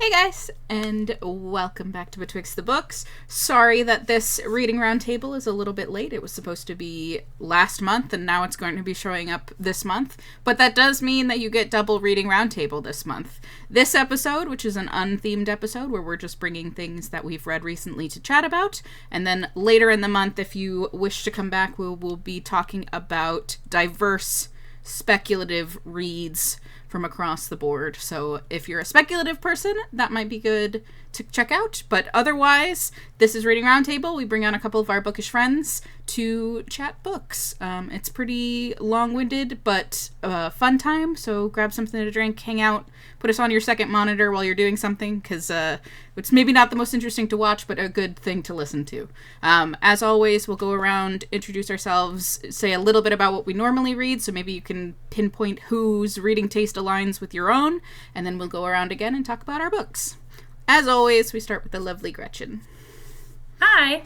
Hey guys, and welcome back to Betwixt the Books. Sorry that this reading roundtable is a little bit late. It was supposed to be last month, and now it's going to be showing up this month. But that does mean that you get double reading roundtable this month. This episode, which is an unthemed episode, where we're just bringing things that we've read recently to chat about. And then later in the month, if you wish to come back, we'll be talking about diverse speculative reads from across the board. So if you're a speculative person, that might be good to check out. But otherwise, this is Reading Roundtable. We bring on a couple of our bookish friends to chat books. It's pretty long-winded, but fun time. So grab something to drink, hang out, put us on your second monitor while you're doing something, because it's maybe not the most interesting to watch, but a good thing to listen to. As always, we'll go around, introduce ourselves, say a little bit about what we normally read, so maybe you can pinpoint whose reading taste aligns with your own, and then we'll go around again and talk about our books. As always, we start with the lovely Gretchen. Hi.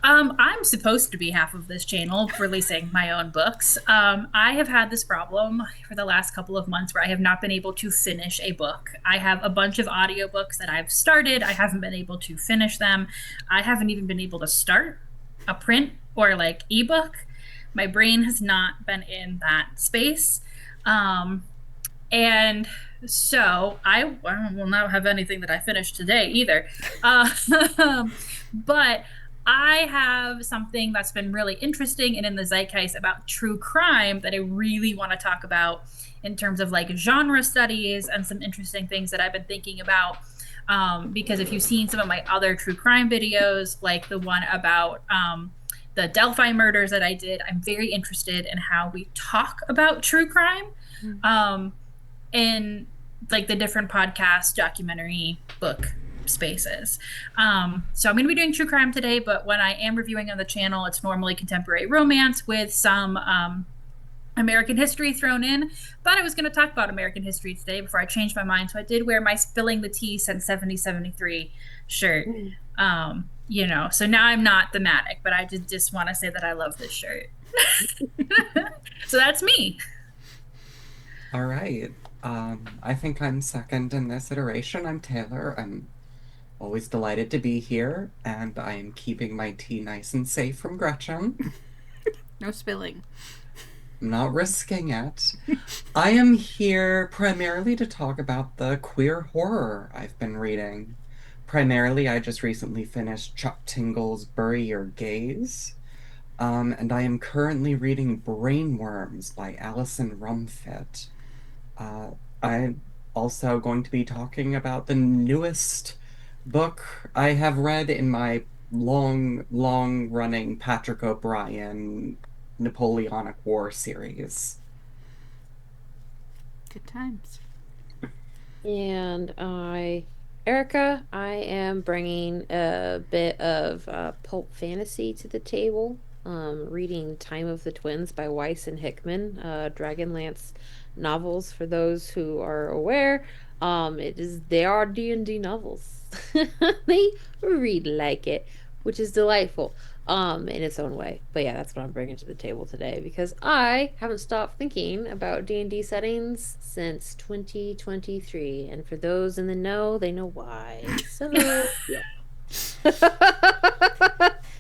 I'm supposed to be half of this channel releasing my own books. I have had this problem for the last couple of months where I have not been able to finish a book. I have a bunch of audiobooks that I've started. I haven't been able to finish them. I haven't even been able to start a print or ebook. My brain has not been in that space. And so I will not have anything that I finished today either. But I have something that's been really interesting and in the zeitgeist about true crime that I really want to talk about in terms of genre studies and some interesting things that I've been thinking about. Because if you've seen some of my other true crime videos, like the one about the Delphi murders that I did, I'm very interested in how we talk about true crime. In the different podcast, documentary, book spaces. So I'm going to be doing true crime today, but when I am reviewing on the channel, it's normally contemporary romance with some American history thrown in. Thought I was going to talk about American history today before I changed my mind, so I did wear my Spilling the Tea since 1773 shirt. So now I'm not thematic, but I just want to say that I love this shirt. So that's me. All right. I think I'm second in this iteration. I'm Taylor. I'm always delighted to be here, and I am keeping my tea nice and safe from Gretchen. No spilling. I'm not risking it. I am here primarily to talk about the queer horror I've been reading. Primarily, I just recently finished Chuck Tingle's Bury Your Gaze, and I am currently reading Brainworms by Alison Rumfitt. I'm also going to be talking about the newest book I have read in my long-running Patrick O'Brien Napoleonic War series. Good times. And Erica, I am bringing a bit of pulp fantasy to the table. Reading Time of the Twins by Weiss and Hickman, Dragonlance novels for those who are aware. They are D&D novels. They read like it, which is delightful in its own way. But yeah, that's what I'm bringing to the table today, because I haven't stopped thinking about D&D settings since 2023, and for those in the know, they know why. So yeah.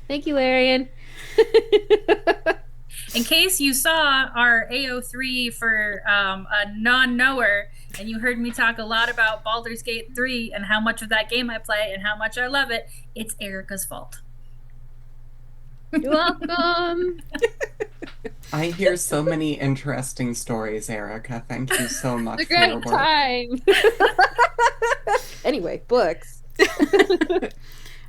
Thank you, Larian. In case you saw our AO3 for a non-knower, and you heard me talk a lot about Baldur's Gate 3 and how much of that game I play and how much I love it, it's Erica's fault. You're welcome. I hear so many interesting stories, Erica. Thank you so much for your work. Time. Anyway, books.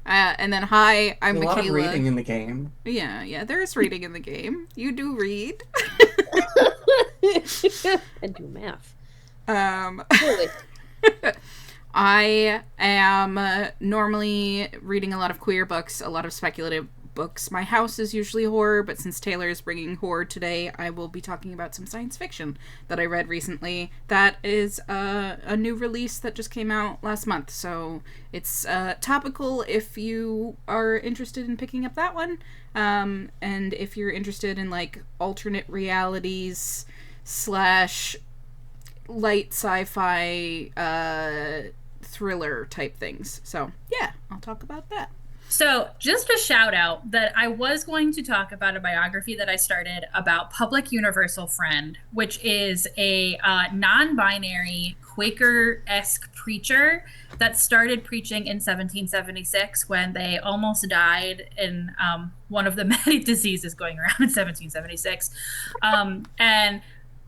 And then, hi, I'm Michaela. A lot of reading in the game. Yeah, there is reading in the game. You do read. And do math. Really. I am normally reading a lot of queer books, a lot of speculative books. My house is usually horror, but since Taylor is bringing horror today, I will be talking about some science fiction that I read recently. That is a new release that just came out last month, so it's topical if you are interested in picking up that one. And if you're interested in alternate realities / light sci-fi thriller type things. So yeah, I'll talk about that. So just a shout out that I was going to talk about a biography that I started about Public Universal Friend, which is a non-binary Quaker-esque preacher that started preaching in 1776 when they almost died in one of the many diseases going around in 1776. And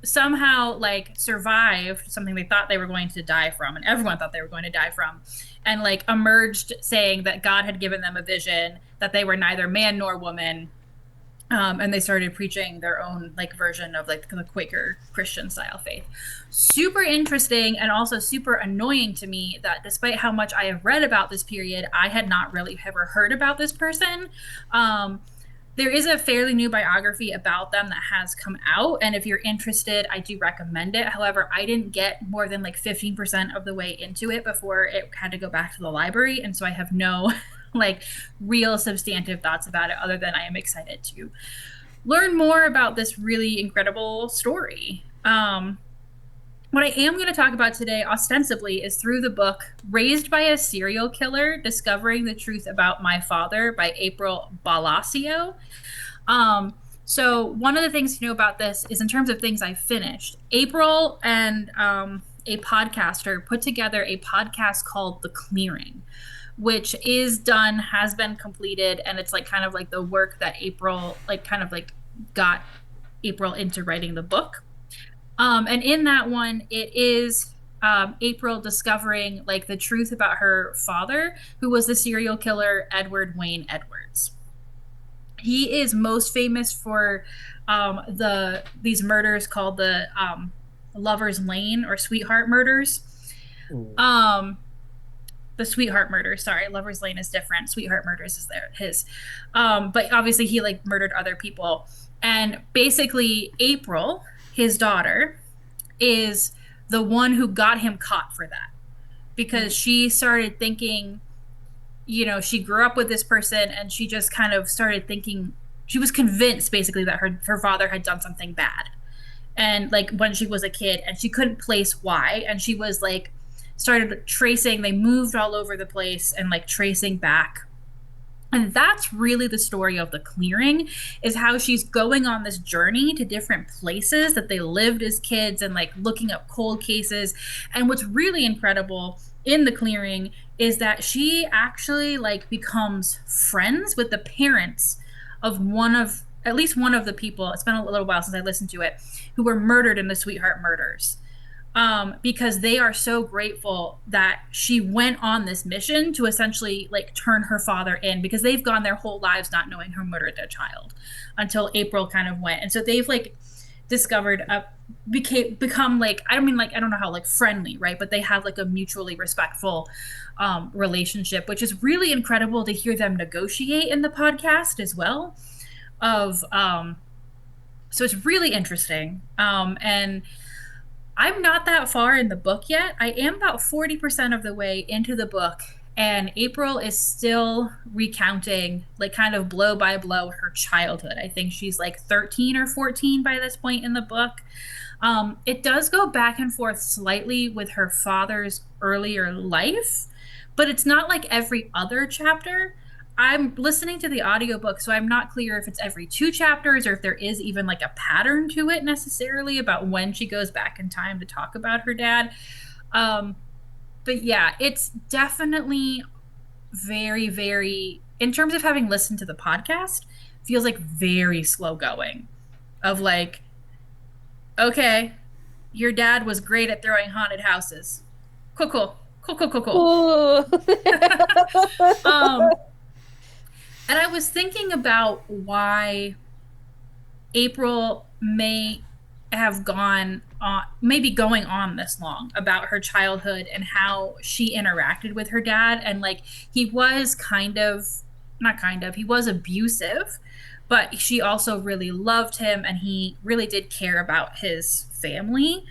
somehow like survived something they thought they were going to die from, and everyone thought they were going to die from, and like emerged saying that God had given them a vision that they were neither man nor woman. And they started preaching their own like version of like the Quaker Christian style faith. Super interesting, and also super annoying to me that despite how much I have read about this period, I had not really ever heard about this person. There is a fairly new biography about them that has come out, and if you're interested, I do recommend it. However, I didn't get more than like 15% of the way into it before it had to go back to the library, and so I have no like real substantive thoughts about it other than I am excited to learn more about this really incredible story. What I am going to talk about today, ostensibly, is through the book Raised by a Serial Killer, Discovering the Truth About My Father by April Balacio. So one of the things to know about this is in terms of things I finished. April and a podcaster put together a podcast called The Clearing, which is done, has been completed, and it's like kind of like the work that April like kind of like got April into writing the book. And in that one, it is April discovering like the truth about her father, who was the serial killer Edward Wayne Edwards. He is most famous for these murders called the Lover's Lane or Sweetheart murders. The Sweetheart murders, sorry, Lover's Lane is different. Sweetheart murders is his. But obviously he like murdered other people. And basically April, his daughter, is the one who got him caught for that, because she started thinking, you know, she grew up with this person and she just kind of started thinking, she was convinced basically that her father had done something bad. And like when she was a kid, and she couldn't place why. And she was like, started tracing, they moved all over the place and like tracing back. And that's really the story of The Clearing, is how she's going on this journey to different places that they lived as kids and like looking up cold cases. And what's really incredible in The Clearing is that she actually like becomes friends with the parents of at least one of the people, it's been a little while since I listened to it, who were murdered in the Sweetheart murders. Because they are so grateful that she went on this mission to essentially like turn her father in, because they've gone their whole lives not knowing who murdered their child until April kind of went. And so they've like discovered become like, I don't know how like friendly, right? But they have like a mutually respectful relationship, which is really incredible to hear them negotiate in the podcast as well. So it's really interesting. And I'm not that far in the book yet. I am about 40% of the way into the book, and April is still recounting, like kind of blow by blow, her childhood. I think she's like 13 or 14 by this point in the book. It does go back and forth slightly with her father's earlier life, but it's not like every other chapter. I'm listening to the audiobook, so I'm not clear if it's every 2 chapters or if there is even like a pattern to it necessarily about when she goes back in time to talk about her dad. But yeah, it's definitely very, very, in terms of having listened to the podcast, feels like very slow going. Of like, okay, your dad was great at throwing haunted houses. Cool. And I was thinking about why April may have maybe going on this long about her childhood and how she interacted with her dad. And like, he was he was abusive, but she also really loved him, and he really did care about his family.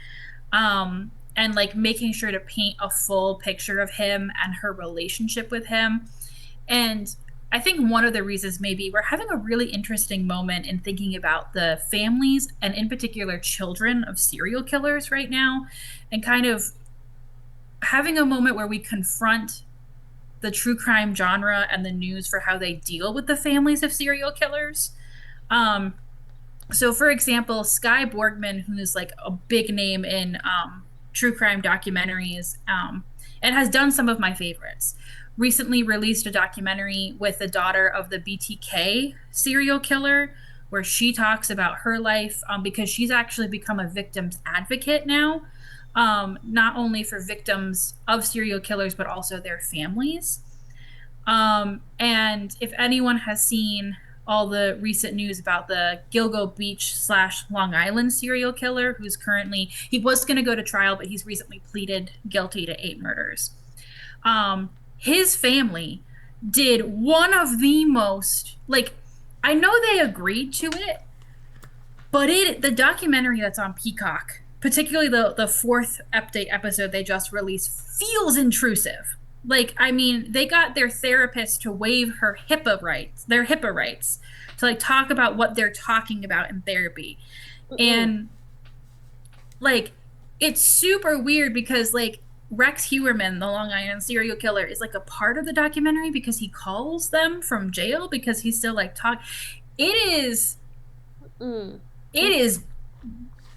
And like making sure to paint a full picture of him and her relationship with him. And I think one of the reasons maybe we're having a really interesting moment in thinking about the families and in particular children of serial killers right now, and kind of having a moment where we confront the true crime genre and the news for how they deal with the families of serial killers. Um, so, for example, Sky Borgman, who's like a big name in true crime documentaries, and has done some of my favorites, recently released a documentary with the daughter of the BTK serial killer, where she talks about her life, because she's actually become a victim's advocate now, not only for victims of serial killers, but also their families. And if anyone has seen all the recent news about the Gilgo Beach / Long Island serial killer, who's currently, he was going to go to trial, but he's recently pleaded guilty to 8 murders. His family did one of the most, like, I know they agreed to it, but the documentary that's on Peacock, particularly the fourth update episode they just released, feels intrusive. Like, I mean, they got their therapist to waive their HIPAA rights, to like talk about what they're talking about in therapy. And like, it's super weird because like Rex Hewerman, the Long Island serial killer, is like a part of the documentary because he calls them from jail because he's still like talk. It is it is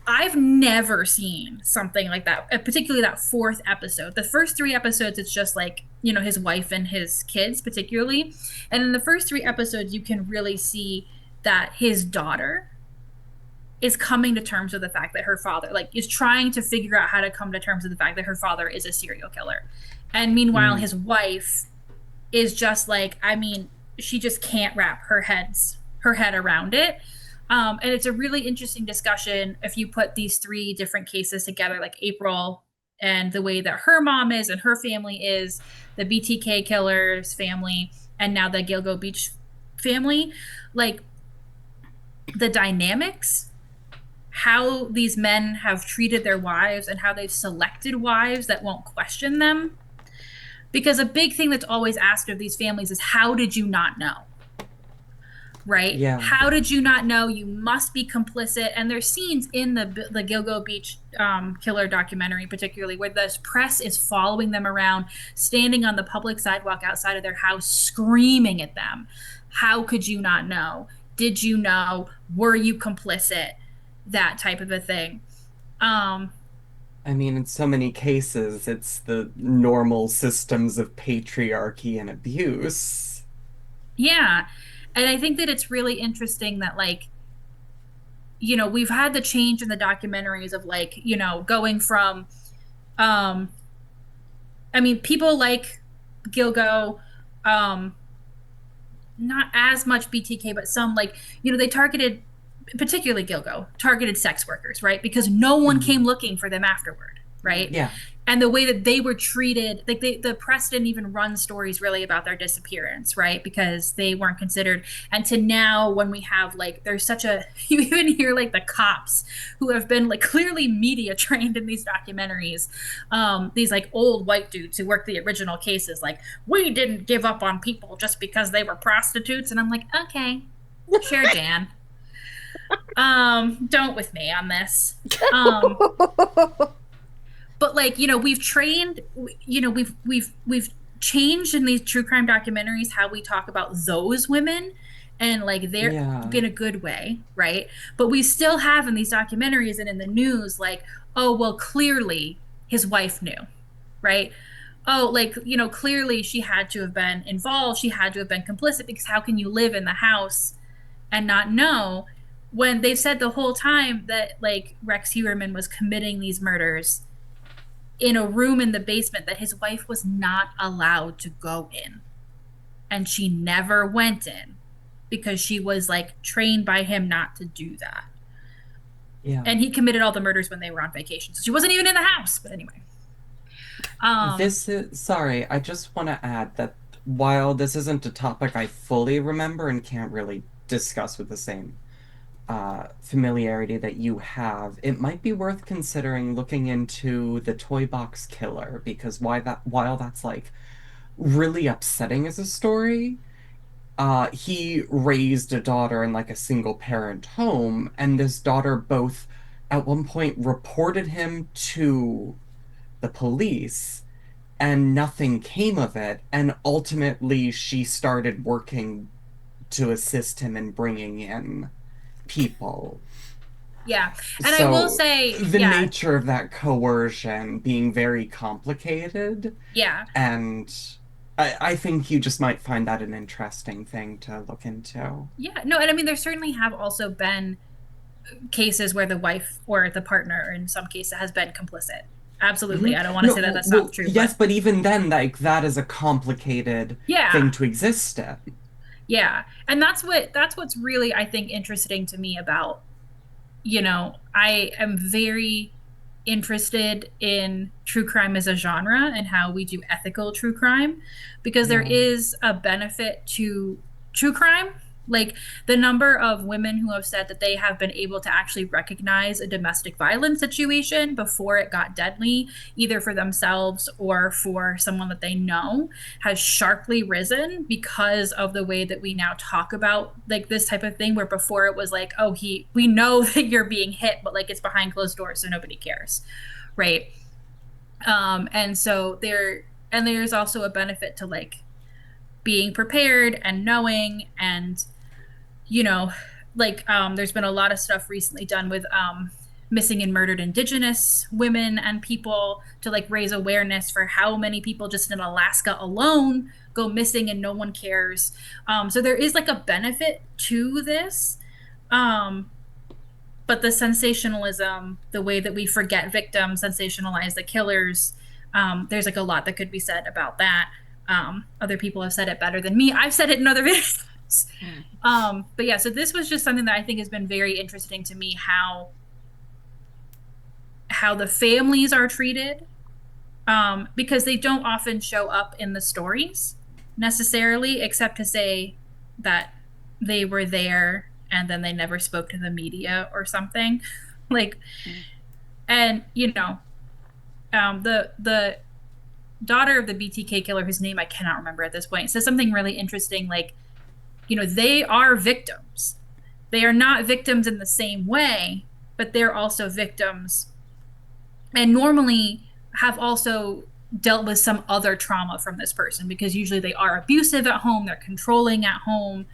I've never seen something like that, particularly that fourth episode. The first 3 episodes, it's just like, his wife and his kids, particularly. And in the first 3 episodes, you can really see that his daughter is coming to terms with the fact that her father, like, is trying to figure out how to come to terms with the fact that her father is a serial killer. And meanwhile, his wife is just like, I mean, she just can't wrap her head around it. And it's a really interesting discussion if you put these 3 different cases together, like April and the way that her mom is and her family is, the BTK killer's family, and now the Gilgo Beach family. Like, the dynamics, how these men have treated their wives and how they've selected wives that won't question them. Because a big thing that's always asked of these families is, how did you not know? Right? Yeah. How did you not know? You must be complicit. And there's scenes in the Gilgo Beach killer documentary, particularly, where the press is following them around, standing on the public sidewalk outside of their house, screaming at them. How could you not know? Did you know? Were you complicit? That type of a thing. I mean, in so many cases, it's the normal systems of patriarchy and abuse. Yeah. And I think that it's really interesting that, like, we've had the change in the documentaries of, like, going from, I mean, people like Gilgo, not as much BTK, but some, like, they targeted, particularly Gilgo, targeted sex workers, right? Because no one came looking for them afterward, right? Yeah. And the way that they were treated, like, the press didn't even run stories really about their disappearance, right? Because they weren't considered. And to now, when we have, like, there's such a, you even hear, like, the cops who have been, like, clearly media trained in these documentaries, these, like, old white dudes who worked the original cases, like, we didn't give up on people just because they were prostitutes. And I'm like, okay, sure, Dan. Don't with me on this. But, like, we've trained, we've changed in these true crime documentaries how we talk about those women, and, like, they're in a good way, right? But we still have in these documentaries and in the news, like, oh, well, clearly his wife knew, right? Oh, like, clearly she had to have been involved. She had to have been complicit, because how can you live in the house and not know, when they've said the whole time that, like, Rex Hewerman was committing these murders in a room in the basement that his wife was not allowed to go in. And she never went in because she was, like, trained by him not to do that. Yeah. And he committed all the murders when they were on vacation. So she wasn't even in the house. But anyway. Sorry, I just want to add that while this isn't a topic I fully remember and can't really discuss with the same familiarity that you have, it might be worth considering looking into the toy box killer, because while that's, like, really upsetting as a story, he raised a daughter in, like, a single parent home, and this daughter both at one point reported him to the police and nothing came of it. And ultimately, she started working to assist him in bringing in people. Yeah. And I will So say, the yeah, nature of that coercion being very complicated, yeah. and I think you just might find that an interesting thing to look into. Yeah. No, and I mean, there certainly have also been cases where the wife or the partner, in some cases, has been complicit. Absolutely. Mhm. I don't want to No, say that that's not well, true, yes, but but even then, like, that is a complicated yeah. thing to exist in. Yeah. And that's what's really, I think, interesting to me about, I am very interested in true crime as a genre and how we do ethical true crime, because there Yeah. is a benefit to true crime. Like, the number of women who have said that they have been able to actually recognize a domestic violence situation before it got deadly, either for themselves or for someone that they know, has sharply risen because of the way that we now talk about like this type of thing, where before it was like, oh, we know that you're being hit, but like it's behind closed doors, so nobody cares, right? And so there's also a benefit to like being prepared and knowing, and you know there's been a lot of stuff recently done with missing and murdered Indigenous women and people to like raise awareness for how many people just in Alaska alone go missing and no one cares. So there is like a benefit to this. um but the sensationalism, the way that we forget victims, sensationalize the killers, there's like a lot that could be said about that. Other people have said it better than me. I've said it in other videos. But yeah, so this was just something that I think has been very interesting to me, how the families are treated, because they don't often show up in the stories necessarily, except to say that they were there and then they never spoke to the media or something. Like, and the daughter of the BTK killer, whose name I cannot remember at this point, says something really interesting. Like, they are victims. They are not victims in the same way, but they're also victims, and normally have also dealt with some other trauma from this person, because usually they are abusive at home, they're controlling at home,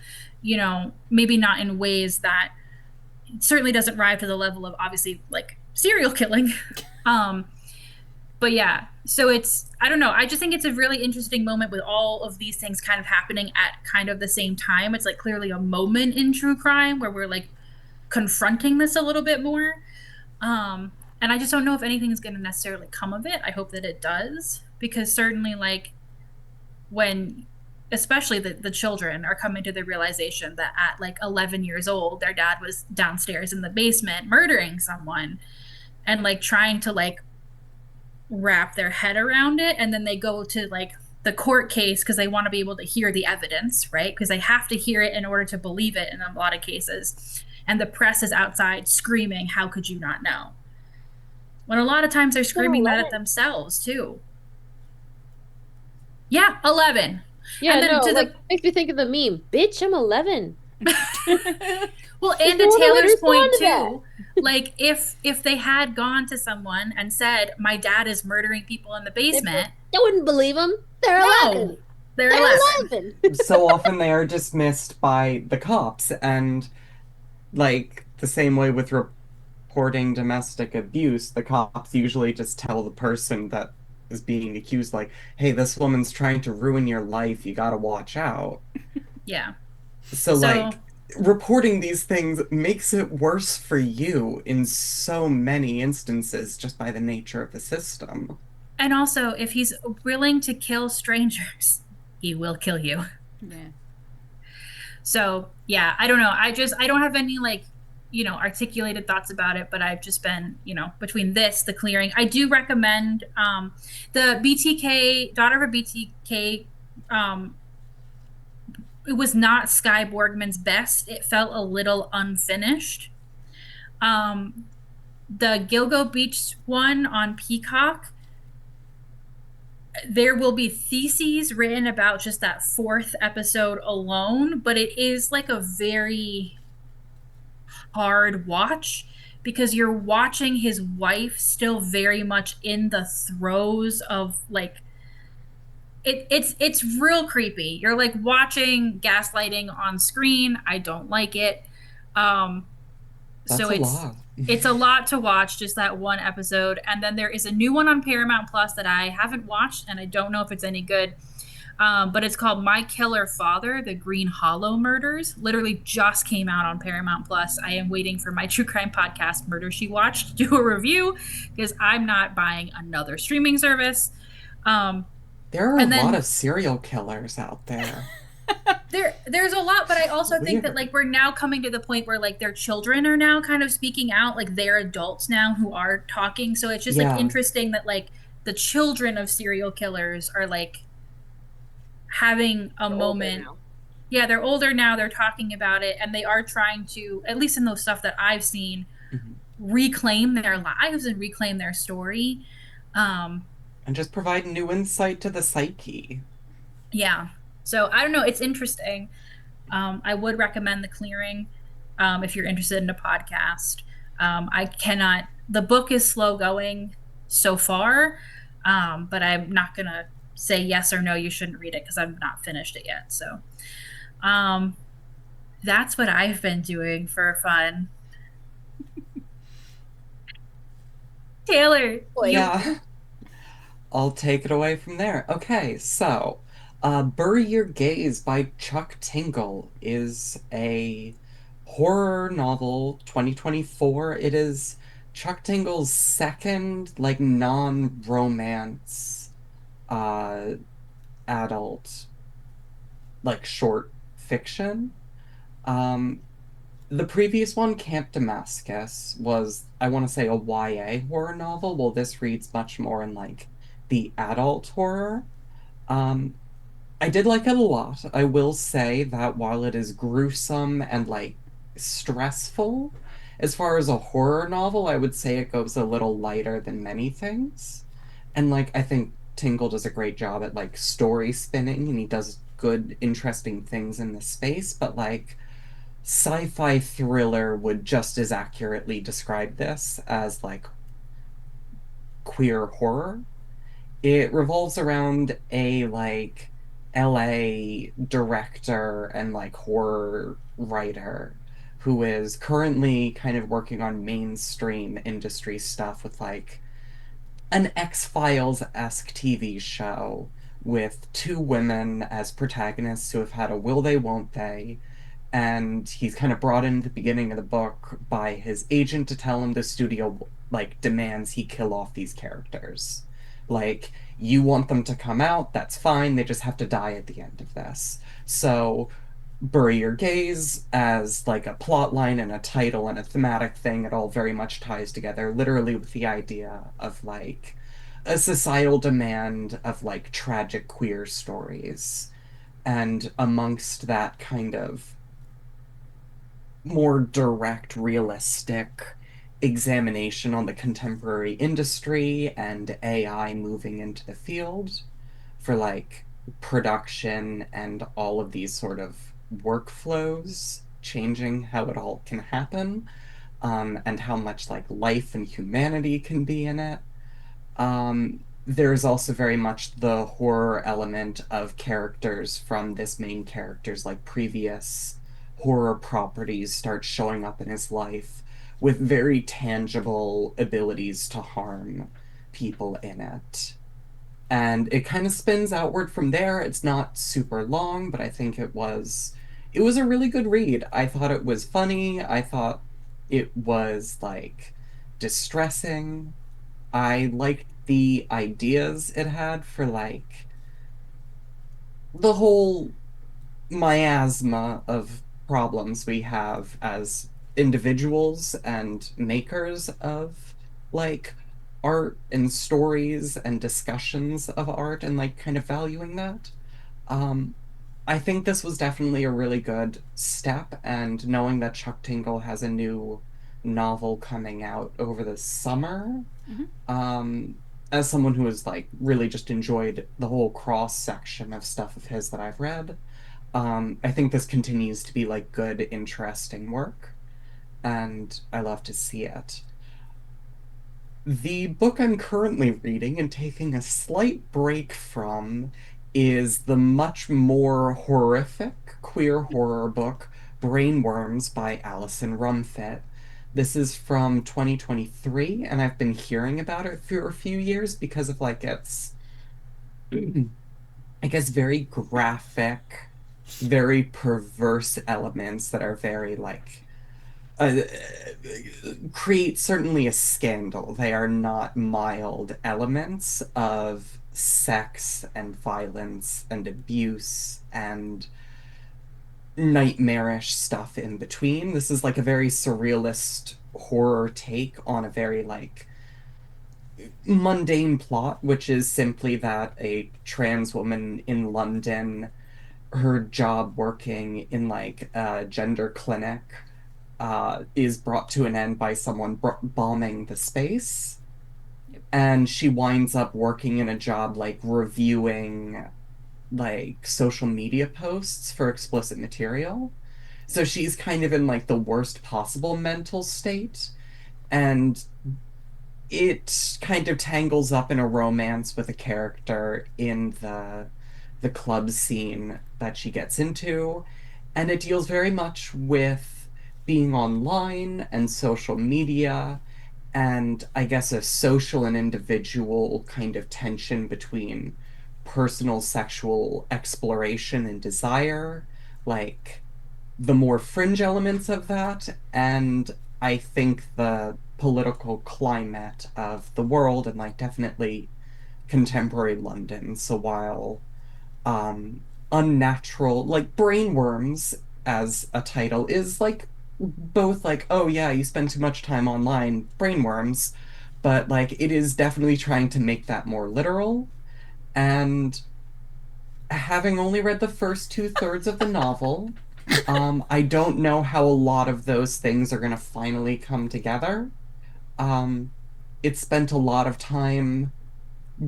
maybe not in ways that certainly doesn't rise to the level of obviously like serial killing. um but yeah, so I don't know, I just think it's a really interesting moment with all of these things kind of happening at kind of the same time. It's like clearly a moment in true crime where we're like confronting this a little bit more. And I just don't know if anything is going to necessarily come of it. I hope that it does, because certainly, like, when especially the children are coming to the realization that at like 11 years old, their dad was downstairs in the basement murdering someone, and like trying to like wrap their head around it. And then they go to like the court case because they want to be able to hear the evidence, right? Because they have to hear it in order to believe it in a lot of cases. And the press is outside screaming, "How could you not know?" When a lot of times they're screaming that at themselves too. Yeah, 11. Yeah, And then no, to like the makes me think of the meme. Bitch, I'm 11. well, There's and no to other way to Taylor's respond point to that. too, like if they had gone to someone and said, "My dad is murdering people in the basement," They wouldn't believe them. They're no, 11. they're They're 11. 11. So often they are dismissed by the cops, and like the same way with reporting domestic abuse, the cops usually just tell the person that is being accused, like, hey, this woman's trying to ruin your life, you gotta watch out. Yeah. So, So, like, reporting these things makes it worse for you in so many instances just by the nature of the system. and also, if he's willing to kill strangers, he will kill you. Yeah. So, yeah, I don't know. I don't have any like, articulated thoughts about it, but I've just been, between this, the clearing. I do recommend the BTK, daughter of a BTK. It was not Sky Borgman's best. It felt a little unfinished. Um, the Gilgo Beach one on Peacock, there will be theses written about just that fourth episode alone, but it is like a very hard watch, because you're watching his wife still very much in the throes of like it's real creepy. You're like watching gaslighting on screen. I don't like it. Um, That's so a lot. it's a lot to watch, just that one episode. And then there is a new one on Paramount Plus that I haven't watched, and I don't know if it's any good. But it's called My Killer Father: The Green Hollow Murders. Literally just came out on Paramount Plus. I am waiting for my true crime podcast, Murder She Watched, to do a review because I'm not buying another streaming service. Um, There are a and lot then of serial killers out there. there's a lot, but I also think that Weird. like we're now coming to the point where like their children are now kind of speaking out, like they're adults now who are talking. So it's just like Yeah. interesting that like the children of serial killers are like having a They're older moment. now. Yeah, they're older now, they're talking about it, and they are trying to, at least in those stuff that I've seen, Mhm. reclaim their lives and reclaim their story. Um, And just provide new insight to the psyche. yeah. So I don't know, it's interesting. I would recommend The Clearing if you're interested in a podcast. I cannot, the book is slow going so far, but I'm not going to say yes or no, you shouldn't read it because I've not finished it yet. So um, that's what I've been doing for fun. Taylor, Boy, you, Yeah. I'll take it away from there. Okay, so Bury Your Gaze by Chuck Tingle is a horror novel, 2024. It is Chuck Tingle's second, like, non-romance uh adult, like, short fiction. Um, the previous one, Camp Damascus, was, I want to say, a YA horror novel. Well, this reads much more in like the adult horror. Um, I did like it a lot. I will say that while it is gruesome and like stressful, as far as a horror novel, I would say it goes a little lighter than many things. And like I think Tingle does a great job at like story spinning and he does good, interesting things in the space, but like sci-fi thriller would just as accurately describe this as like queer horror. It revolves around a like LA director and like horror writer who is currently kind of working on mainstream industry stuff with like an X-Files-esque TV show with two women as protagonists who have had a will they, won't they, and he's kind of brought in at the beginning of the book by his agent to tell him the studio like demands he kill off these characters. Like, you want them to come out, that's fine, they just have to die at the end of this. So Bury Your Gaze as like a plot line and a title and a thematic thing, it all very much ties together, literally with the idea of like a societal demand of like tragic queer stories. And amongst that kind of more direct, realistic examination on the contemporary industry and AI moving into the field for like production and all of these sort of workflows changing how it all can happen, and how much like life and humanity can be in it. There's also very much the horror element of characters from this main character's like previous horror properties start showing up in his life with very tangible abilities to harm people in it. And it kind of spins outward from there. It's not super long, but I think it was a really good read. I thought it was funny. I thought it was like distressing. I liked the ideas it had for like the whole miasma of problems we have as individuals and makers of like art and stories and discussions of art and like kind of valuing that. Um, I think this was definitely a really good step, and knowing that Chuck Tingle has a new novel coming out over the summer, Mhm. um, as someone who has like really just enjoyed the whole cross section of stuff of his that I've read, I think this continues to be like good, interesting work, and I love to see it. The book I'm currently reading and taking a slight break from is the much more horrific queer horror book Brainworms by Alison Rumfitt. This is from 2023, and I've been hearing about it for a few years because of like its, I guess, very graphic, very perverse elements that are very like uh, create certainly a scandal. They are not mild elements of sex and violence and abuse and nightmarish stuff in between. This is like a very surrealist horror take on a very like mundane plot, which is simply that a trans woman in London, her job working in like a gender clinic, is brought to an end by someone bombing the space. And she winds up working in a job like reviewing like social media posts for explicit material. So she's kind of in like the worst possible mental state. And it kind of tangles up in a romance with a character in the club scene that she gets into, and it deals very much with being online and social media, and I guess a social and individual kind of tension between personal sexual exploration and desire, like the more fringe elements of that, and I think the political climate of the world and like definitely contemporary London. So while unnatural, like Brainworms as a title is like both like, oh yeah, you spend too much time online, brainworms, but like it is definitely trying to make that more literal. And having only read the first two-thirds of the novel, I don't know how a lot of those things are going to finally come together. Um, it spent a lot of time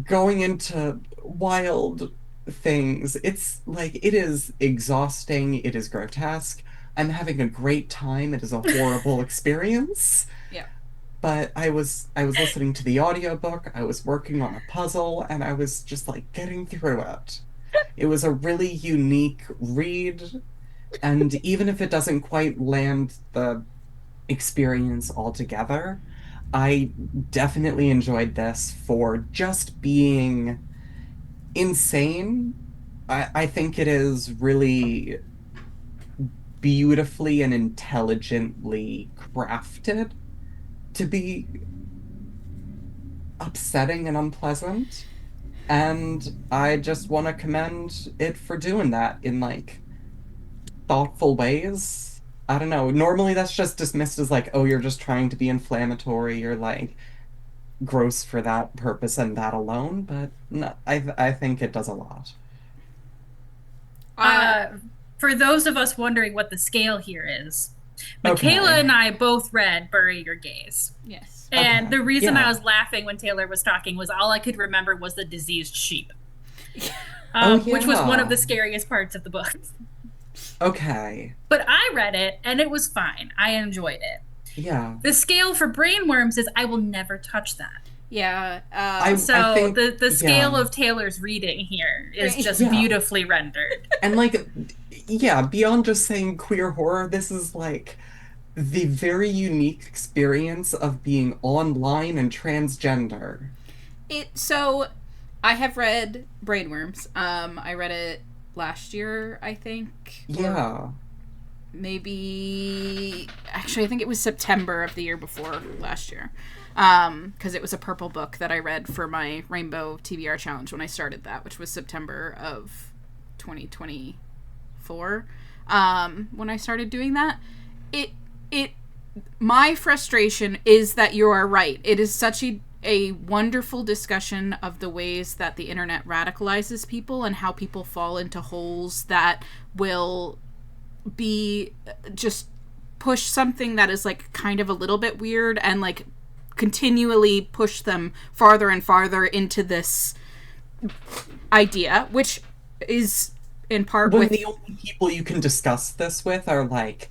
going into wild things. It's like it is exhausting, it is grotesque. I'm having a great time. It is a horrible experience. Yeah. But I was listening to the audiobook, I was working on a puzzle, and I was just like getting through it. It was a really unique read, and even if it doesn't quite land the experience altogether, I definitely enjoyed this for just being insane. I think it is really beautifully and intelligently crafted to be upsetting and unpleasant. And I just want to commend it for doing that in like thoughtful ways. I don't know. Normally that's just dismissed as like, oh, you're just trying to be inflammatory or like gross for that purpose and that alone, but no, I think it does a lot. Uh, For those of us wondering what the scale here is, Michaela Okay. and I both read Bury Your Gaze. yes. And Okay. the reason I Yeah. was laughing when Taylor was talking was all I could remember was the diseased sheep, Oh which was one of yeah. the scariest parts of the book. Okay. But I read it and it was fine. I enjoyed it. Yeah. The scale for brainworms is I will never touch that. Yeah. I So think the scale yeah. of Taylor's reading here is just Yeah. beautifully rendered. And like yeah, beyond just saying queer horror, this is like the very unique experience of being online and transgender. So I have read Brainworms. I read it last year, I think. Or Yeah. maybe actually I think it was September of the year before last year. Because it was a purple book that I read for my Rainbow TBR challenge when I started that, which was September of 2024. When I started doing that, it my frustration is that you are right. It is such a wonderful discussion of the ways that the internet radicalizes people and how people fall into holes that will be just push something that is like kind of a little bit weird and like continually push them farther and farther into this idea, which is in part When with the only people you can discuss this with are like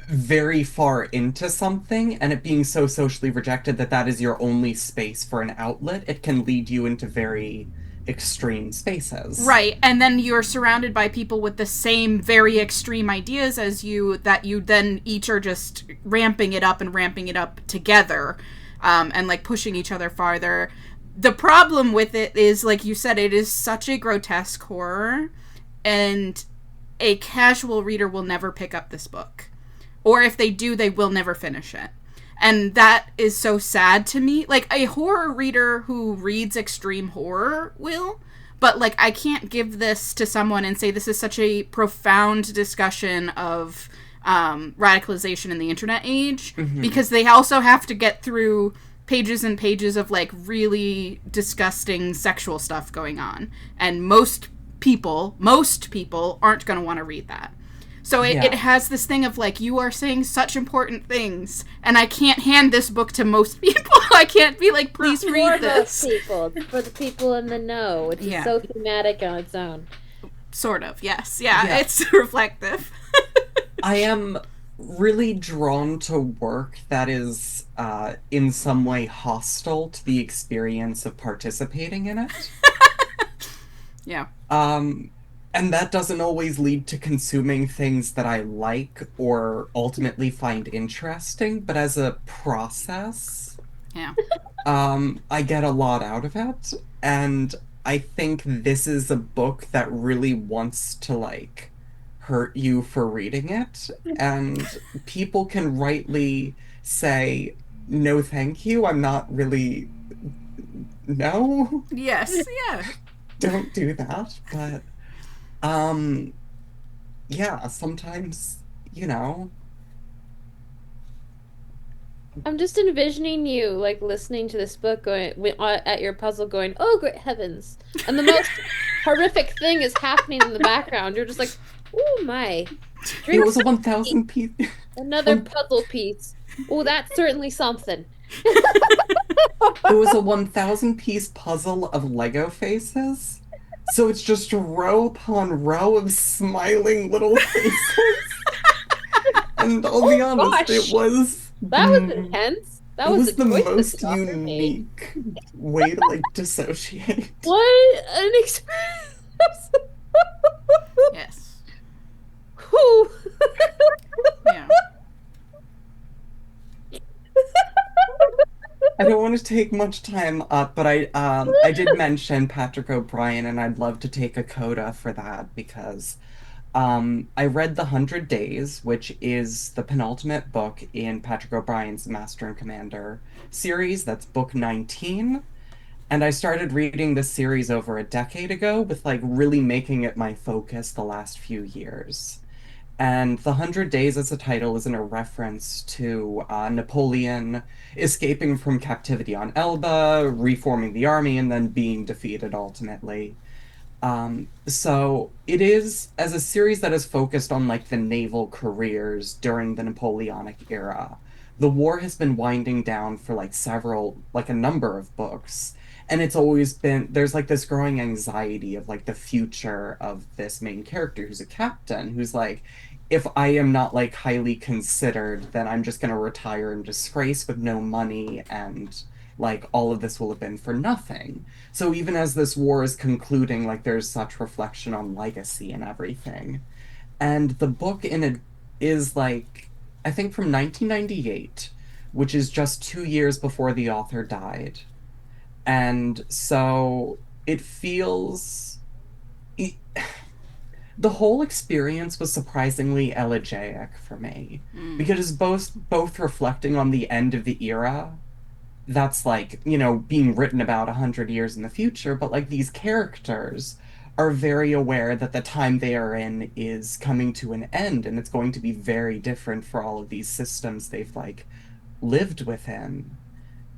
very far into something and it being so socially rejected that that is your only space for an outlet, it can lead you into very extreme spaces. Right, and then you're surrounded by people with the same very extreme ideas as you, that you then each are just ramping it up and ramping it up together, and like pushing each other farther. The problem with it is, like you said, it is such a grotesque horror, and a casual reader will never pick up this book. Or if they do, they will never finish it. And that is so sad to me. Like, a horror reader who reads extreme horror will, but, like, I can't give this to someone and say this is such a profound discussion of radicalization in the internet age, because they also have to get through pages and pages of, like, really disgusting sexual stuff going on. And most people aren't going to want to read that. So it has this thing of, like, you are saying such important things, and I can't hand this book to most people. I can't be like, please read this. People, for the people in the know. It's so thematic on its own. Sort of, yes. Yeah. It's reflective. I am really drawn to work that is in some way hostile to the experience of participating in it. Yeah. And that doesn't always lead to consuming things that I like or ultimately find interesting, but as a process, I get a lot out of it. And I think this is a book that really wants to, like, hurt you for reading it. And people can rightly say, no, thank you. I'm not really... No? Yes, yeah. Don't do that, but... yeah, sometimes, you know. I'm just envisioning you, like, listening to this book, going at your puzzle, going, "Oh, great heavens!" And the most horrific thing is happening in the background. You're just like, "Oh my!" It was a 1,000 piece. Another puzzle piece. Oh, that's certainly something. It was a 1,000 piece puzzle of Lego faces. So it's just row upon row of smiling little faces. And I'll be honest, gosh. it was... That was intense. That was the most unique way to, like, dissociate. What an experience. Yes. Whew. Yeah. I don't want to take much time up, but I did mention Patrick O'Brian, and I'd love to take a coda for that because I read The 100 Days, which is the penultimate book in Patrick O'Brian's Master and Commander series. That's book 19. And I started reading this series over a decade ago with, like, really making it my focus the last few years. And The 100 Days as a title is in a reference to Napoleon escaping from captivity on Elba, reforming the army, and then being defeated ultimately. So it is, as a series that is focused on, like, the naval careers during the Napoleonic era. The war has been winding down for, like, a number of books. And it's always been, there's, like, this growing anxiety of, like, the future of this main character who's a captain, who's like, if I am not, like, highly considered, then I'm just gonna retire in disgrace with no money, and, like, all of this will have been for nothing. So even as this war is concluding, like, there's such reflection on legacy and everything. And the book in it is, like, I think from 1998, which is just 2 years before the author died. And so it feels... The whole experience was surprisingly elegiac for me, because both reflecting on the end of the era that's, like, you know, being written about 100 years in the future, but, like, these characters are very aware that the time they are in is coming to an end, and it's going to be very different for all of these systems they've, like, lived within.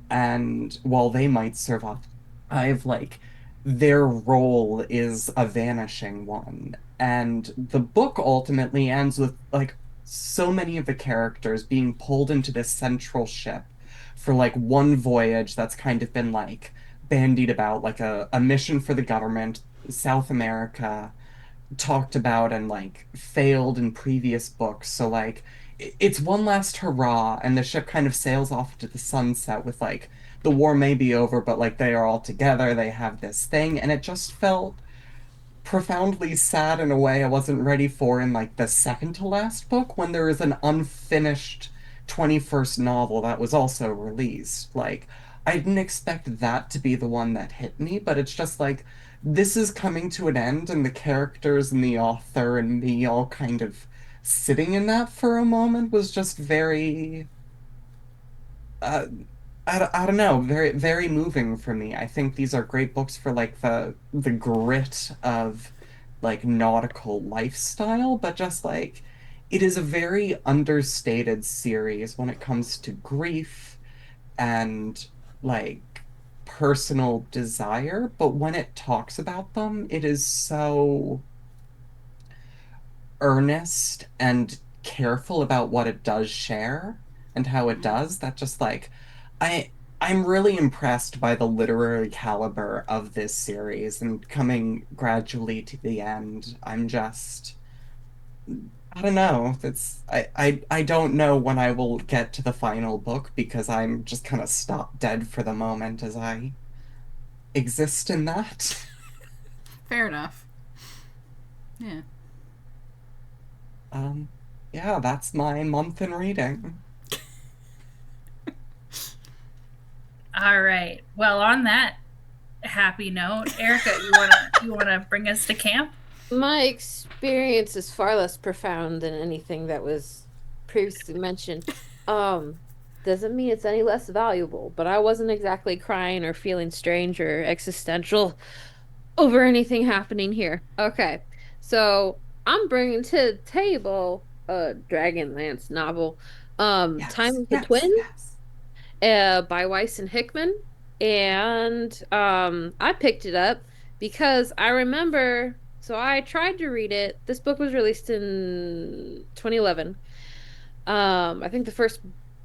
And while they might survive, I've, like, their role is a vanishing one. And the book ultimately ends with, like, so many of the characters being pulled into this central ship for, like, one voyage that's kind of been, like, bandied about, like a mission for the government, South America, talked about and, like, failed in previous books. So, like, it's one last hurrah, and the ship kind of sails off into the sunset with, like, the war may be over, but like they are all together, they have this thing, and it just felt profoundly sad in a way I wasn't ready for in like the second to last book when there is an unfinished 21st novel that was also released. Like, I didn't expect that to be the one that hit me, but it's just like this is coming to an end, and the characters and the author and me all kind of sitting in that for a moment was just very uh, I don't know, very very moving for me. I think these are great books for like the grit of like nautical lifestyle, but just like it is a very understated series when it comes to grief and like personal desire, but when it talks about them, it is so earnest and careful about what it does share and how it does that just like I I'm really impressed by the literary caliber of this series and coming gradually to the end. I'm just I don't know. I don't know when I will get to the final book because I'm just kind of stopped dead for the moment as I exist in that. Fair enough. Yeah. Um yeah, that's my month in reading. All right. Well, on that happy note, Erica, you wanna bring us to camp? My experience is far less profound than anything that was previously mentioned. Um, doesn't mean it's any less valuable, but I wasn't exactly crying or feeling strange or existential over anything happening here. Okay, so I'm bringing to the table a Dragonlance novel, Time Yes, of the yes, Twins, yes. by Weiss and Hickman. And I picked it up because I remember, so I tried to read it. This book was released in 2011. I think the first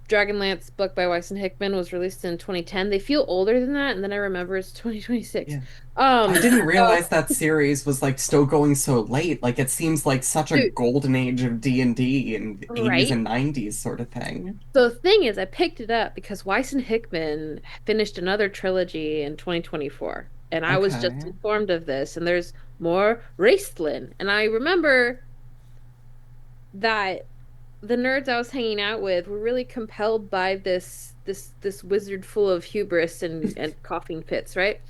Dragonlance book by Weiss and Hickman was released in 2010. They feel older than that, and then I remember it's 2026. Yeah. I Um, didn't so, realize that series was like still going so late. Like it seems like such a dude, golden age of D&D in the 80s right? and 90s sort of thing. So the thing is, I picked it up because Weiss and Hickman finished another trilogy in 2024, and I was just Okay. informed of this. And there's more Raistlin, and I remember that the nerds I was hanging out with were really compelled by this wizard full of hubris and coughing fits, right?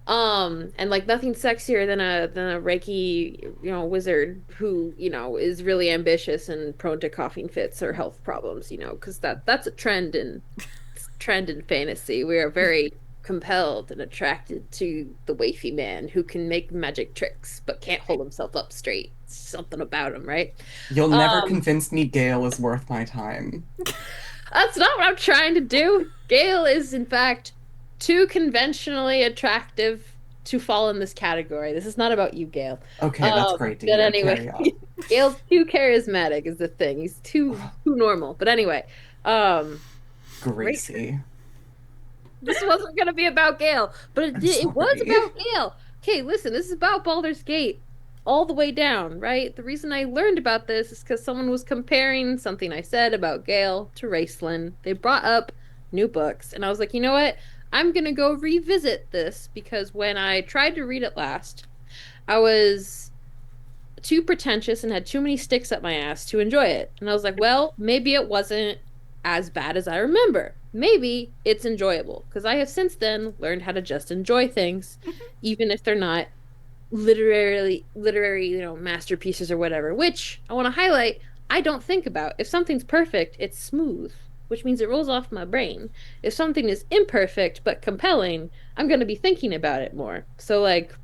And like nothing sexier than a Reiki, wizard who, is really ambitious and prone to coughing fits or health problems, because that's a trend in fantasy. We are very compelled and attracted to the wafy man who can make magic tricks but can't hold himself up straight. Something about him, right? You'll never Um, convince me Gale is worth my time. that's not what I'm trying to do. Gale is, in fact, too conventionally attractive to fall in this category. This is not about you, Gale. Okay, that's great to But hear. anyway, Carry on. Gale's too charismatic is the thing. He's too normal. But anyway, um, right. Greasy. This wasn't gonna be about Gale, but I'm it was sorry. about Gale. Okay, listen, this is about Baldur's Gate all the way down, right? The reason I learned about this is because someone was comparing something I said about Gale to Raceland. They brought up new books, and I was like, you know what? I'm gonna go revisit this because when I tried to read it last, I was too pretentious and had too many sticks up my ass to enjoy it. And I was like, well, maybe it wasn't as bad as I remember. Maybe it's enjoyable because I have since then learned how to just enjoy things, even if they're not literary, masterpieces or whatever, which I want to highlight, I don't think about. If something's perfect, it's smooth, which means it rolls off my brain. If something is imperfect but compelling, I'm going to be thinking about it more. So like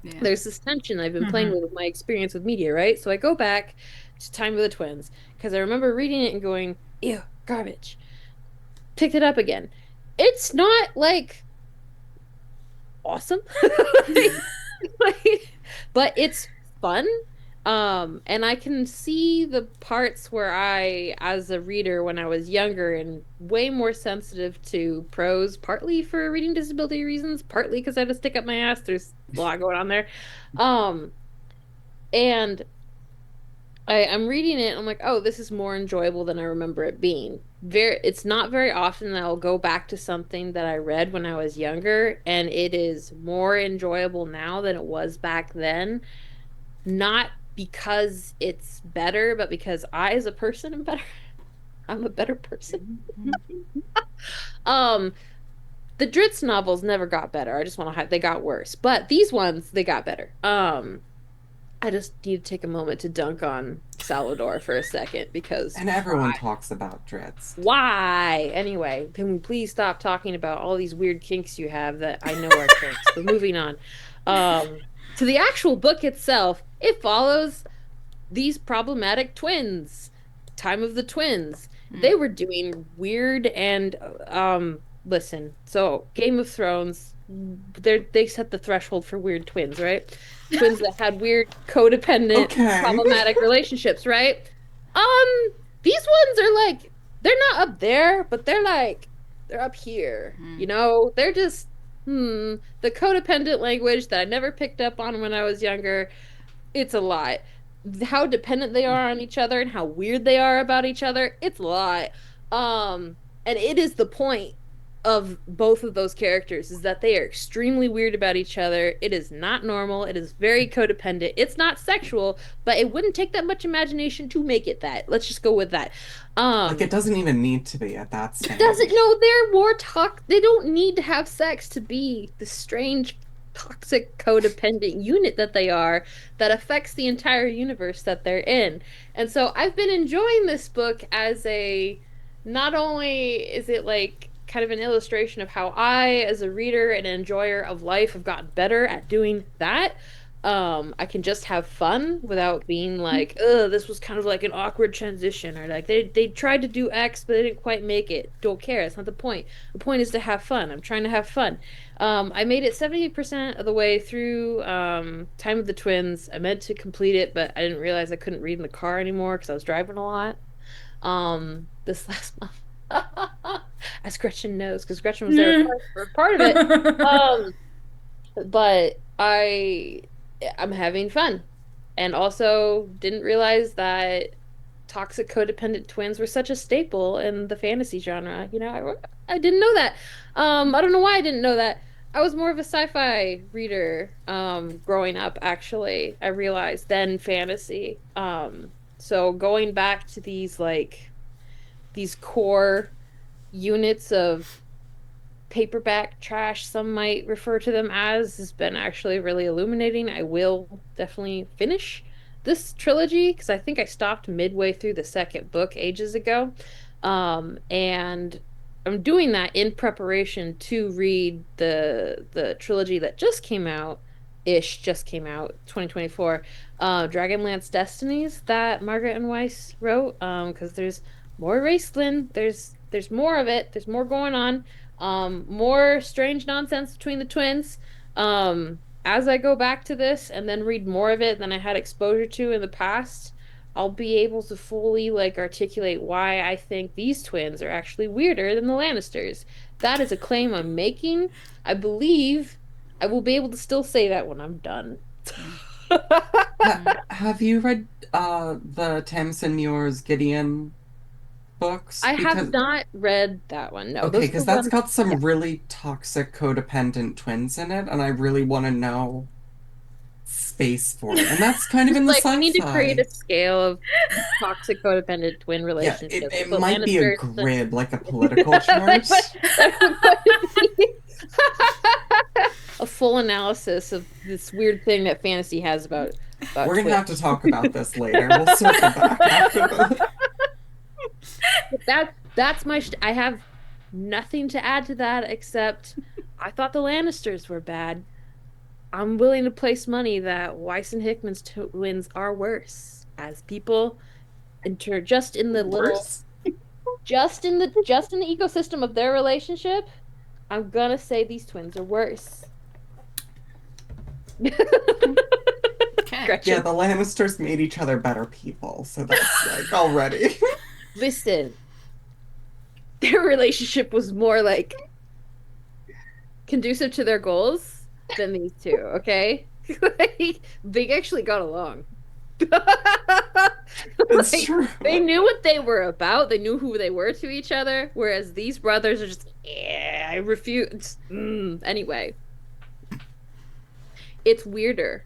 Yeah. there's this tension I've been playing Mm-hmm. with my experience with media, right? So I go back to Time of the Twins because I remember reading it and going, ew, garbage. Picked it up again. It's not like awesome, like, but it's fun. And I can see the parts where I, as a reader when I was younger and way more sensitive to prose, partly for reading disability reasons, partly because I had to stick up my ass. There's a lot going on there. Um, and I'm reading it and I'm like, oh, this is more enjoyable than I remember it being. it's not very often that I'll go back to something that I read when I was younger, and it is more enjoyable now than it was back then. Not because it's better, but because I, as a person, am better. I'm a better person. Um, the Dritz novels never got better. I just want to they got worse. But these ones, they got better. I just need to take a moment to dunk on Salvador for a second because And everyone talks about Dritz. why? Anyway, can we please stop talking about all these weird kinks you have that I know are kinks? But moving on. To the actual book itself, it follows these problematic twins, time of the twins. They were doing weird and listen, so Game of Thrones, they set the threshold for weird twins, right? Twins that had weird codependent Okay. problematic relationships, right? These ones are like they're not up there, but they're up here. You know, they're just the codependent language that I never picked up on when I was younger. It's a lot. How dependent they are on each other and how weird they are about each other, it's a lot. And it is the point of both of those characters is that they are extremely weird about each other. It is not normal. It is very codependent. It's not sexual, but it wouldn't take that much imagination to make it that. Let's just go with that. Like, it doesn't even need to be at that stage. Doesn't no, they're more they don't need to have sex to be the strange toxic codependent unit that they are that affects the entire universe that they're in. And so I've been enjoying this book as a not only is it like kind of an illustration of how I as a reader and enjoyer of life have gotten better at doing that. I can just have fun without being like, oh, this was kind of like an awkward transition, or like they tried to do X but they didn't quite make it. Don't care. That's not the point. The point is to have fun. I'm trying to have fun. I made it 70% of the way through Time of the Twins. I meant to complete it, but I didn't realize I couldn't read in the car anymore because I was driving a lot. This last month. As Gretchen knows, because Gretchen was there for part of it. But I'm having fun. And also didn't realize that toxic codependent twins were such a staple in the fantasy genre. You know, I didn't know that. I don't know why I didn't know that. I was more of a sci-fi reader growing up, actually. I realized than fantasy. So going back to these core units of paperback trash, some might refer to them as, has been actually really illuminating. I will definitely finish this trilogy because I think I stopped midway through the second book ages ago. And I'm doing that in preparation to read the trilogy that just came out, 2024, Dragonlance Destinies that Margaret and Weiss wrote, because there's more Raceland, there's more of it, there's more going on. More strange nonsense between the twins. As I go back to this and then read more of it than I had exposure to in the past, I'll be able to fully articulate why I think these twins are actually weirder than the Lannisters. That is a claim I'm making. I believe I will be able to still say that when I'm done. Have you read the Tamsin Muir's Gideon books? I have not read that one. No. Okay, because that's got some really toxic codependent twins in it, and I really want to know space for it. And that's kind of in the sci-fi. We need to create a scale of toxic codependent twin relationships. Yeah, it might be a grid, like a political chart. A full analysis of this weird thing that fantasy has about We're going to have to talk about this later. We'll circle back after this. That's my I have nothing to add to that except I thought the Lannisters were bad. I'm willing to place money that Weiss and Hickman's twins are worse as people just in the ecosystem of their relationship. I'm gonna say these twins are worse. Okay. Yeah, the Lannisters made each other better people, so that's already. Listen, their relationship was more conducive to their goals than these two, okay? They actually got along. It's Like, true. they knew what they were about. They knew who they were to each other. Whereas these brothers are just, yeah, I refuse. Anyway, it's weirder,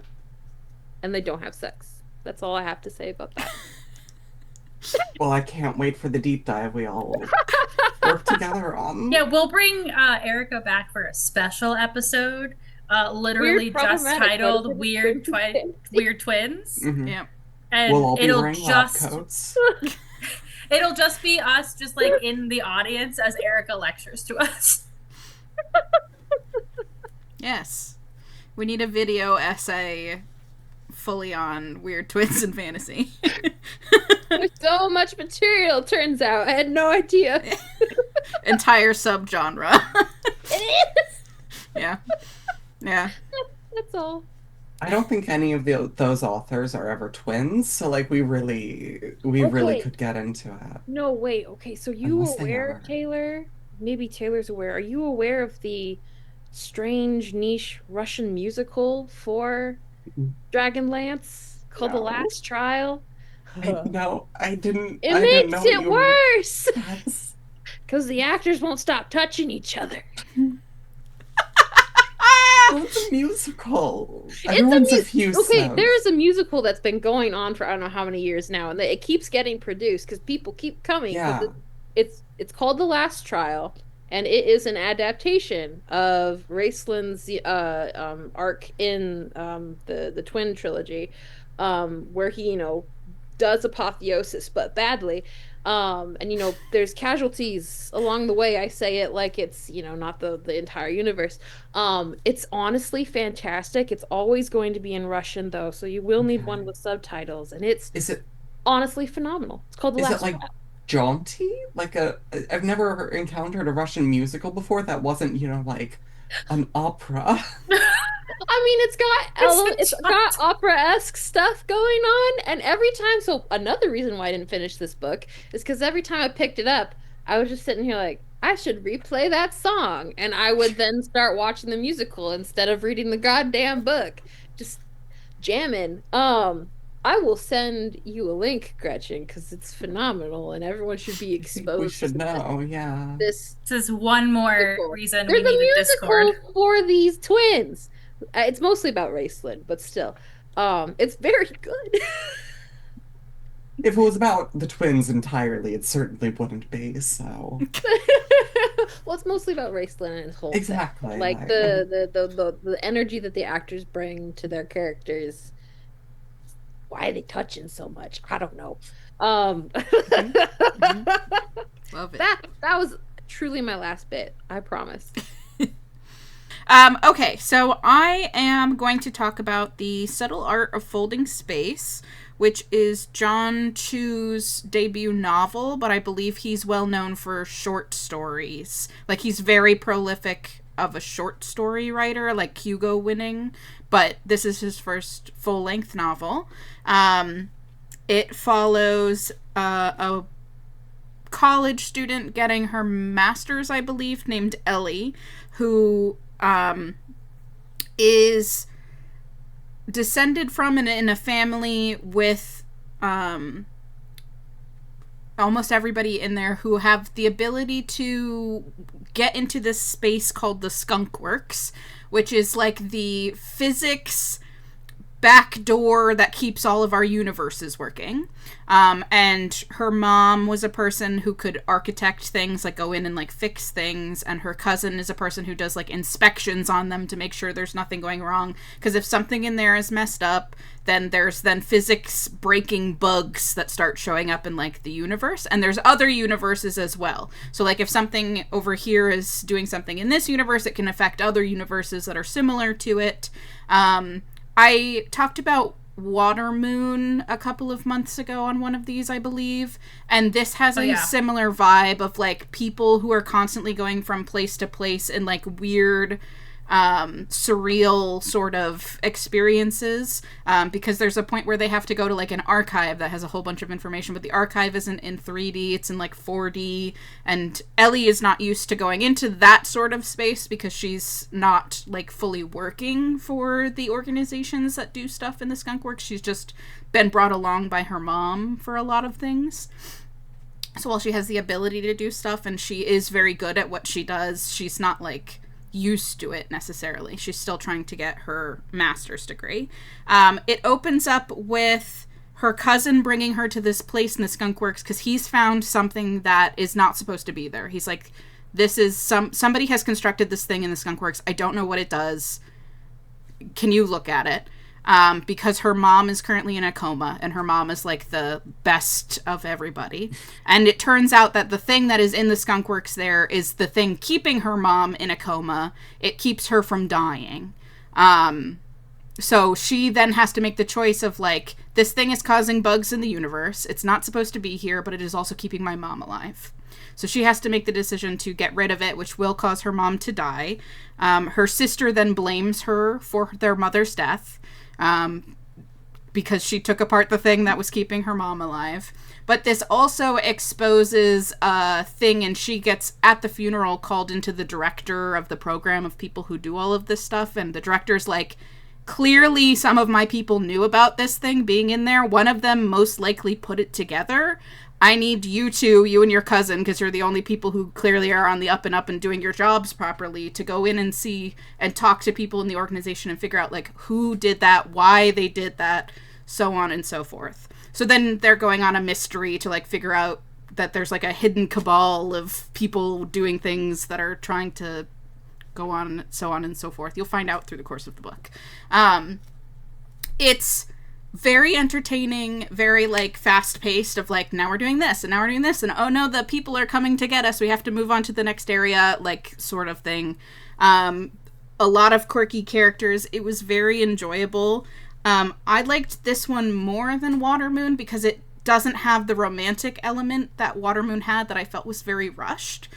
and they don't have sex. That's all I have to say about that. Well, I can't wait for the deep dive we all work together on. Yeah, we'll bring Erica back for a special episode, literally Weird, just problematic, titled but "Weird Weird Twins," Mhm. Yeah. and We'll all be it'll wearing lab just coats. it'll just be us, just like in the audience as Erica lectures to us. Yes. We need a video essay fully on weird twins and fantasy. There's so much material, turns out. I had no idea. Entire subgenre. It is! Yeah. Yeah. That's all. I don't think any of those authors are ever twins, so like we really Okay. could get into it. No, wait. Okay, so you Unless they aware, are. Taylor? Maybe Taylor's aware. Are you aware of the strange niche Russian musical for Dragonlance called The No. Last Trial? No, I didn't. It I didn't makes know it you worse Yes. because the actors won't stop touching each other. Well, it's a musical. It's Everyone's okay, effusive. there is a musical that's been going on for I don't know how many years now, and it keeps getting produced because people keep coming. 'Cause Yeah. it's called The Last Trial, and it is an adaptation of Raceland's arc in the Twin trilogy, where he does apotheosis but badly. And there's casualties along the way. I say it like it's not the entire universe. It's honestly fantastic. It's always going to be in Russian though, so you will need one with subtitles, and it's Is it honestly phenomenal. It's called The is Last it like Trial. jaunty? Like I've never encountered a Russian musical before that wasn't, like an opera. I mean, it's got opera-esque stuff going on, and every time. So another reason why I didn't finish this book is because every time I picked it up, I was just sitting here like, I should replay that song, and I would then start watching the musical instead of reading the goddamn book, just jamming. I will send you a link, Gretchen, because it's phenomenal, and everyone should be I think we exposed should to know, yeah. this. This is one more Musical. reason There's we a need a Discord. musical for these twins. It's mostly about Raceland, but still, it's very good. If it was about the twins entirely, it certainly wouldn't be, so. Well, it's mostly about Raceland and his whole thing. Exactly. Like the energy that the actors bring to their characters. Why are they touching so much? I don't know. Love it. That was truly my last bit. I promise. Okay, so I am going to talk about The Subtle Art of Folding Space, which is John Chu's debut novel, but I believe he's well known for short stories. Like, he's very prolific of a short story writer, like Hugo winning, but this is his first full-length novel. It follows a college student getting her master's, I believe, named Ellie, who is descended from and in a family with almost everybody in there who have the ability to get into this space called the Skunk Works, which is like the physics back door that keeps all of our universes working. And her mom was a person who could architect things, like go in and like fix things, and her cousin is a person who does like inspections on them to make sure there's nothing going wrong, because if something in there is messed up, then there's physics breaking bugs that start showing up in like the universe, and there's other universes as well. So like if something over here is doing something in this universe, it can affect other universes that are similar to it. I talked about Water Moon a couple of months ago on one of these, I believe, and this has a similar vibe of like people who are constantly going from place to place in like weird surreal sort of experiences, because there's a point where they have to go to like an archive that has a whole bunch of information, but the archive isn't in 3D, it's in like 4D, and Ellie is not used to going into that sort of space because she's not like fully working for the organizations that do stuff in the Skunk Works. She's just been brought along by her mom for a lot of things. So while she has the ability to do stuff and she is very good at what she does, she's not like used to it necessarily. She's still trying to get her master's degree. It opens up with her cousin bringing her to this place in the Skunk Works because he's found something that is not supposed to be there. He's like, this is somebody has constructed this thing in the Skunk Works. I don't know what it does. Can you look at it? Because her mom is currently in a coma, and her mom is like the best of everybody. And it turns out that the thing that is in the Skunk Works there is the thing keeping her mom in a coma. It keeps her from dying. So she then has to make the choice of like, this thing is causing bugs in the universe. It's not supposed to be here, but it is also keeping my mom alive. So she has to make the decision to get rid of it, which will cause her mom to die. Her sister then blames her for their mother's death. Because she took apart the thing that was keeping her mom alive. But this also exposes a thing, and she gets, at the funeral, called into the director of the program of people who do all of this stuff, and the director's like, clearly some of my people knew about this thing being in there. One of them most likely put it together. I need you two, you and your cousin, because you're the only people who clearly are on the up and up and doing your jobs properly, to go in and see and talk to people in the organization and figure out, like, who did that, why they did that, so on and so forth. So then they're going on a mystery to, like, figure out that there's, like, a hidden cabal of people doing things that are trying to go on and so forth. You'll find out through the course of the book. It's very entertaining, very like fast-paced of like, now we're doing this and now we're doing this and oh no, the people are coming to get us, we have to move on to the next area, like sort of thing. A lot of quirky characters. It was very enjoyable. I liked this one more than Watermoon because it doesn't have the romantic element that Watermoon had that I felt was very rushed.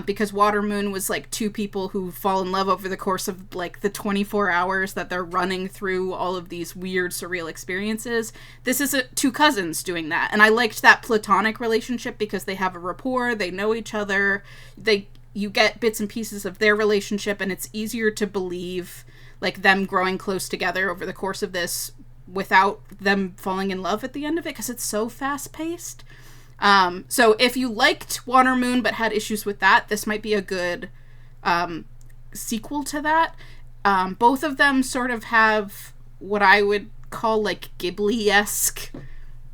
Because Watermoon was like two people who fall in love over the course of like the 24 hours that they're running through all of these weird, surreal experiences. This is two cousins doing that. And I liked that platonic relationship because they have a rapport, they know each other, you get bits and pieces of their relationship, and it's easier to believe like them growing close together over the course of this without them falling in love at the end of it because it's so fast-paced. So if you liked Watermoon but had issues with that, this might be a good sequel to that. Both of them sort of have what I would call like Ghibli-esque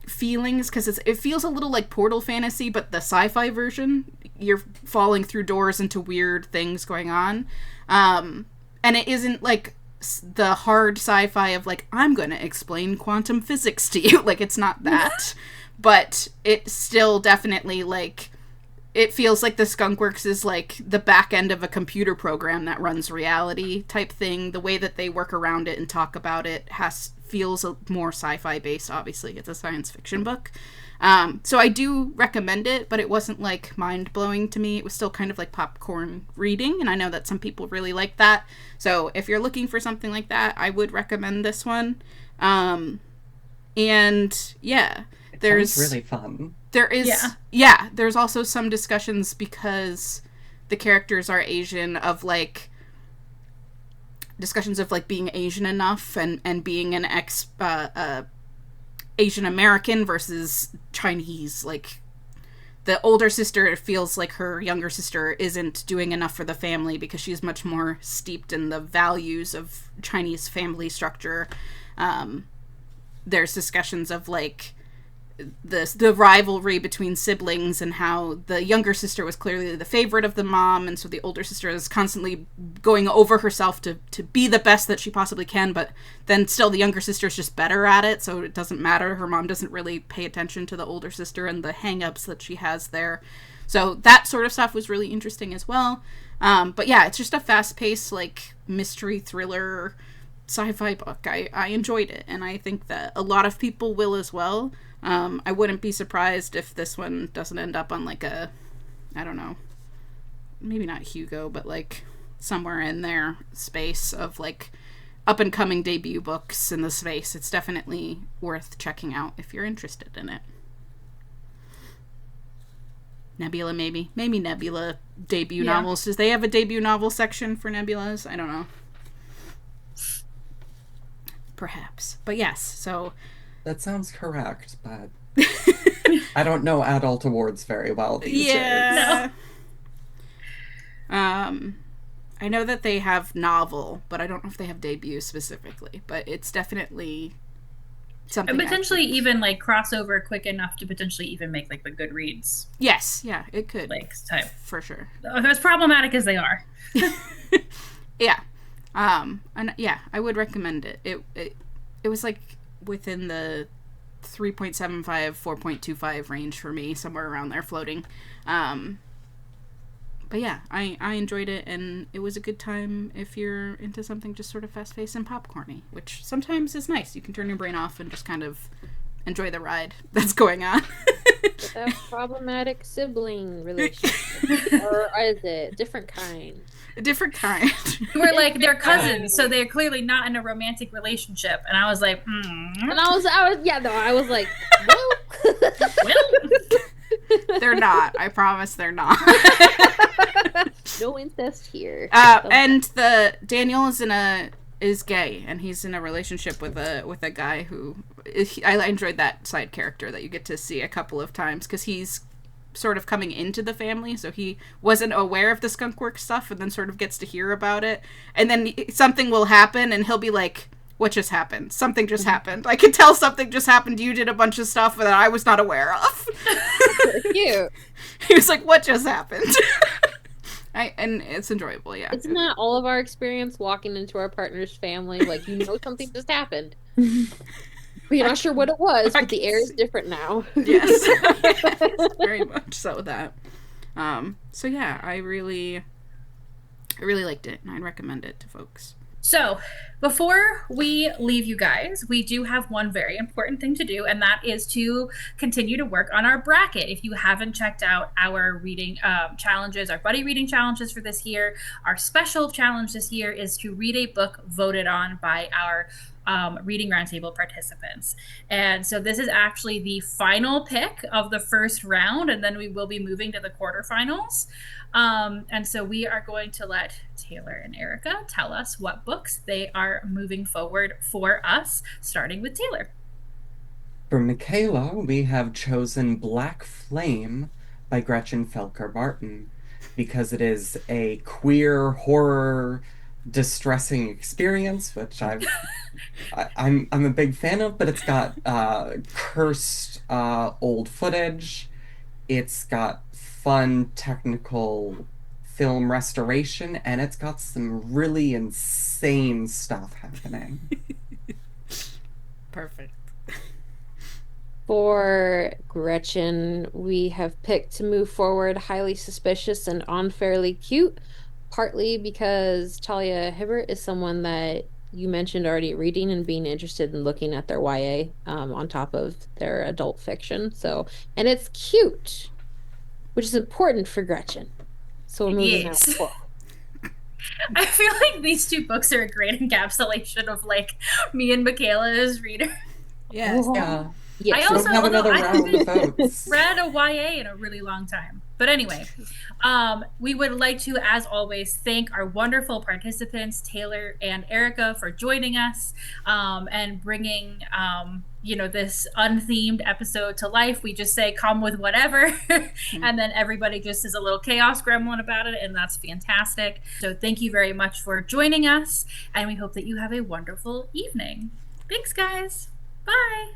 feelings because it feels a little like Portal Fantasy, but the sci-fi version. You're falling through doors into weird things going on. And it isn't like the hard sci-fi of like, I'm going to explain quantum physics to you. Like, it's not that. But it's still definitely, like, it feels like the Skunk Works is, like, the back end of a computer program that runs reality type thing. The way that they work around it and talk about it feels more sci-fi based, obviously. It's a science fiction book. So I do recommend it, but it wasn't, like, mind-blowing to me. It was still kind of like popcorn reading, and I know that some people really like that. So if you're looking for something like that, I would recommend this one. And, yeah. Sounds really fun. There is, yeah, there's also some discussions because the characters are Asian of like discussions of like being Asian enough and being an Asian American versus Chinese. Like the older sister feels like her younger sister isn't doing enough for the family because she's much more steeped in the values of Chinese family structure. There's discussions of like the rivalry between siblings and how the younger sister was clearly the favorite of the mom, and so the older sister is constantly going over herself to be the best that she possibly can, but then still the younger sister is just better at it, so it doesn't matter. Her mom doesn't really pay attention to the older sister and the hang-ups that she has there. So that sort of stuff was really interesting as well. But yeah, it's just a fast-paced, like, mystery thriller sci-fi book. I enjoyed it, and I think that a lot of people will as well. I wouldn't be surprised if this one doesn't end up on like a, I don't know, maybe not Hugo, but like somewhere in their space of like up and coming debut books in the space. It's definitely worth checking out if you're interested in it. Nebula, maybe Nebula debut novels. Does they have a debut novel section for Nebulas? I don't know. Perhaps, but yes. So that sounds correct, but I don't know adult awards very well these days. No. I know that they have novel, but I don't know if they have debut specifically. But it's definitely something. And potentially even like crossover quick enough to potentially even make like the Goodreads. Yes, yeah, it could. Like type. For sure. As problematic as they are. Yeah. And yeah, I would recommend it. It was like within the 3.75, 4.25 range for me, somewhere around there floating. But yeah, I enjoyed it, and it was a good time if you're into something just sort of fast-paced and popcorny, which sometimes is nice. You can turn your brain off and just kind of enjoy the ride that's going on. That problematic sibling relationship. Or is it different kind? A different kind. We're like, they're cousins, so they're clearly not in a romantic relationship. And I was like, And I was like, well. They're not. I promise they're not. No incest here. And Daniel is gay, and he's in a relationship with a guy who I enjoyed that side character that you get to see a couple of times because he's sort of coming into the family, so he wasn't aware of the skunkworks stuff, and then sort of gets to hear about it, and then something will happen, and he'll be like, "What just happened? Something just happened. I can tell something just happened. You did a bunch of stuff that I was not aware of." Cute. He was like, "What just happened?" And it's enjoyable, yeah. Isn't that all of our experience walking into our partner's family? Like, you know something just happened. But you're not sure what it was, but the air is different now. Yes. Very much so that. So yeah, I really liked it, and I'd recommend it to folks. So, before we leave you guys, we do have one very important thing to do, and that is to continue to work on our bracket. If you haven't checked out our reading challenges, our buddy reading challenges for this year, our special challenge this year is to read a book voted on by our Reading Roundtable participants. And so this is actually the final pick of the first round, and then we will be moving to the quarterfinals. And so we are going to let Taylor and Erica tell us what books they are moving forward for us, starting with Taylor. For Michaela, we have chosen Black Flame by Gretchen Felker-Martin because it is a queer horror distressing experience, which I'm a big fan of, but it's got cursed old footage. It's got fun technical film restoration, and it's got some really insane stuff happening. Perfect. For Gretchen, we have picked to move forward Highly Suspicious and Unfairly Cute, partly because Talia Hibbert is someone that you mentioned already reading and being interested in looking at their YA on top of their adult fiction. So, and it's cute, which is important for Gretchen. So we're moving that forward. I feel like these two books are a great encapsulation of like me and Michaela as readers. Yes. Yeah. I also have another round of haven't votes. read a YA in a really long time. But anyway, we would like to, as always, thank our wonderful participants, Taylor and Erica, for joining us and bringing, this unthemed episode to life. We just say, come with whatever. And then everybody just is a little chaos gremlin about it. And that's fantastic. So thank you very much for joining us. And we hope that you have a wonderful evening. Thanks, guys. Bye.